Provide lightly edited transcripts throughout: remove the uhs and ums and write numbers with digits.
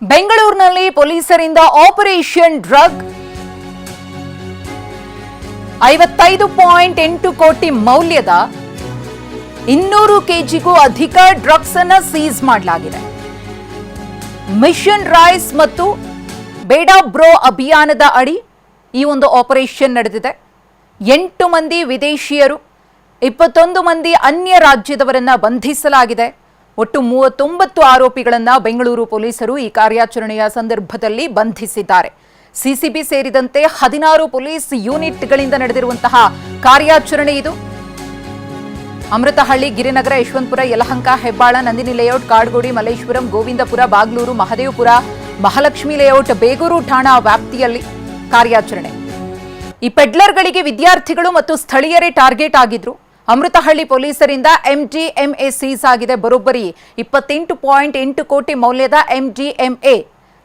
ಬೆಂಗಳೂರಿನಲ್ಲಿ ಪೊಲೀಸರಿಂದ operation drug 55.8 ಕೋಟಿ ಮೌಲ್ಯದ 200 ಕೆಜಿಗೂ ಅಧಿಕ ಡ್ರಗ್ಸ್ ಅನ್ನು ಸೀಸ್ ಮಾಡಲಾಗಿದೆ. ಮಿಷನ್ ರೈಸ್ ಮತ್ತು ಬೇಡ ಬ್ರೋ ಅಭಿಯಾನದ ಅಡಿ ಈ ಒಂದು ಆಪರೇಷನ್ ನಡೆದಿದೆ. 8 ಮಂದಿ ವಿದೇಶಿಯರು 21 ಮಂದಿ ಅನ್ಯ ರಾಜ್ಯದವರನ್ನ ಬಂಧಿಸಲಾಗಿದೆ. ಒಟ್ಟು 39 ಆರೋಪಿಗಳನ್ನು ಬೆಂಗಳೂರು ಪೊಲೀಸರು ಈ ಕಾರ್ಯಾಚರಣೆಯ ಸಂದರ್ಭದಲ್ಲಿ ಬಂಧಿಸಿದ್ದಾರೆ. ಸಿಸಿಬಿ ಸೇರಿದಂತೆ 16 ಪೊಲೀಸ್ ಯೂನಿಟ್ಗಳಿಂದ ನಡೆದಿರುವಂತಹ ಕಾರ್ಯಾಚರಣೆ ಇದು. ಅಮೃತಹಳ್ಳಿ, ಗಿರಿನಗರ, ಯಶವಂತಪುರ, ಯಲಹಂಕ, ಹೆಬ್ಬಾಳ, ನಂದಿನಿ ಲೇಔಟ್, ಕಾಡ್ಗೋಡಿ, ಮಲ್ಲೇಶ್ವರಂ, ಗೋವಿಂದಪುರ, ಬಾಗ್ಲೂರು, ಮಹದೇವಪುರ, ಮಹಾಲಕ್ಷ್ಮಿ ಲೇಔಟ್, ಬೇಗೂರು ಠಾಣಾ ವ್ಯಾಪ್ತಿಯಲ್ಲಿ ಕಾರ್ಯಾಚರಣೆ. ಈ ಪೆಡ್ಲರ್ಗಳಿಗೆ ವಿದ್ಯಾರ್ಥಿಗಳು ಮತ್ತು ಸ್ಥಳೀಯರೇ ಟಾರ್ಗೆಟ್ ಆಗಿದ್ರು. ಅಮೃತಹಳ್ಳಿ ಪೊಲೀಸರಿಂದ ಎಂಡಿಎಂಎ ಸೀಸ್ ಆಗಿದೆ. ಬರೋಬ್ಬರಿ 28.8 ಕೋಟಿ ಮೌಲ್ಯದ ಎಂಡಿಎಂಎ.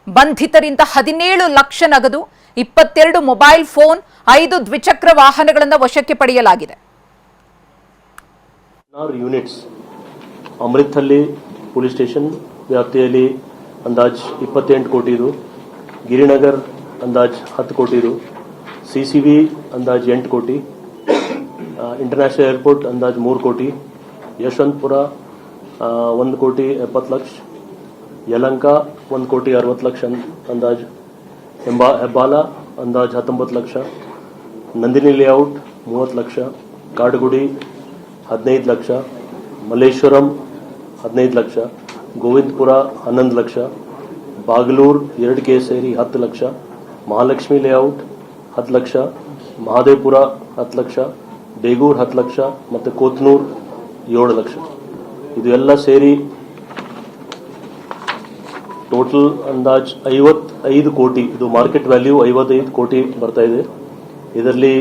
ಬಂಧಿತರಿಂದ 17 ಲಕ್ಷ ನಗದು, 22 ಮೊಬೈಲ್ ಫೋನ್, 5 ದ್ವಿಚಕ್ರ ವಾಹನಗಳನ್ನು ವಶಕ್ಕೆ ಪಡೆಯಲಾಗಿದೆ. ಯೂನಿಟ್ಸ್ ಅಮೃತಹಳ್ಳಿ ಪೊಲೀಸ್ ಸ್ಟೇಷನ್ ವ್ಯಾಪ್ತಿಯಲ್ಲಿ ಅಂದಾಜ್ 28 ಕೋಟಿದು, ಗಿರಿನಗರ್ ಅಂದಾಜ್ 10 ಕೋಟಿದು, ಸಿಸಿಬಿ ಅಂದಾಜ್ 8 ಕೋಟಿ, ಇಂಟರ್ನ್ಯಾಷನಲ್ ಏರ್ಪೋರ್ಟ್ ಅಂದಾಜ್ 3 ಕೋಟಿ, ಯಶವಂತಪುರ 1 ಕೋಟಿ 70 ಲಕ್ಷ, ಯಲಹಂಕ 1 ಕೋಟಿ 60 ಲಕ್ಷ ಅಂದಾಜ್, ಹೆಬ್ಬಾಲ ಅಂದಾಜ್ 19 ಲಕ್ಷ, ನಂದಿನಿ ಲೇಔಟ್ 30 ಲಕ್ಷ, ಕಾಡುಗುಡಿ 15 ಲಕ್ಷ, ಮಲ್ಲೇಶ್ವರಂ 15 ಲಕ್ಷ, ಗೋವಿಂದಪುರ 11 ಲಕ್ಷ, ಬಾಗಲೂರು 2 ಕೇಸ್ ಸೇರಿ 10 ಲಕ್ಷ, ಮಹಾಲಕ್ಷ್ಮಿ ಲೇಔಟ್ 10 ಲಕ್ಷ, ಮಹದೇವಪುರ 10 ಲಕ್ಷ, ಬೇಗೂರು 10 ಲಕ್ಷ ಮತ್ತು ಕೋತ್ನೂರ್ 7 ಲಕ್ಷ. ಇದು ಎಲ್ಲ ಸೇರಿ ಟೋಟಲ್ ಅಂದಾಜ್ 55 ಕೋಟಿ. ಇದು ಮಾರ್ಕೆಟ್ ವ್ಯಾಲ್ಯೂ 55 ಕೋಟಿ ಬರ್ತಾ ಇದೆ. ಇದರಲ್ಲಿ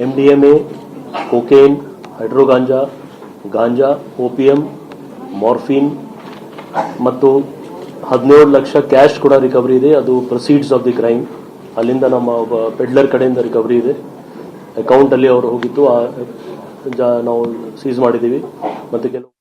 ಎಂಡಿಎಂಎ, ಕೊಕೇನ್, ಹೈಡ್ರೋಗಾಂಜಾ, ಗಾಂಜಾ, ಓಪಿಯಂ, ಮಾರ್ಫಿನ್ ಮತ್ತು 17 ಲಕ್ಷ ಕ್ಯಾಶ್ ಕೂಡ ರಿಕವರಿ ಇದೆ. ಅದು ಪ್ರೊಸೀಡ್ಸ್ ಆಫ್ ದಿ ಕ್ರೈಮ್. ಅಲ್ಲಿಂದ ನಮ್ಮ ಒಬ್ಬ ಪೆಡ್ಲರ್ ಕಡೆಯಿಂದ ರಿಕವರಿ ಇದೆ. ಅಕೌಂಟ್ ಅಲ್ಲಿ ಅವರು ಹೋಗಿತ್ತು, ನಾವು ಸೀಸ್ ಮಾಡಿದ್ದೀವಿ. ಮತ್ತು ಕೆಲವು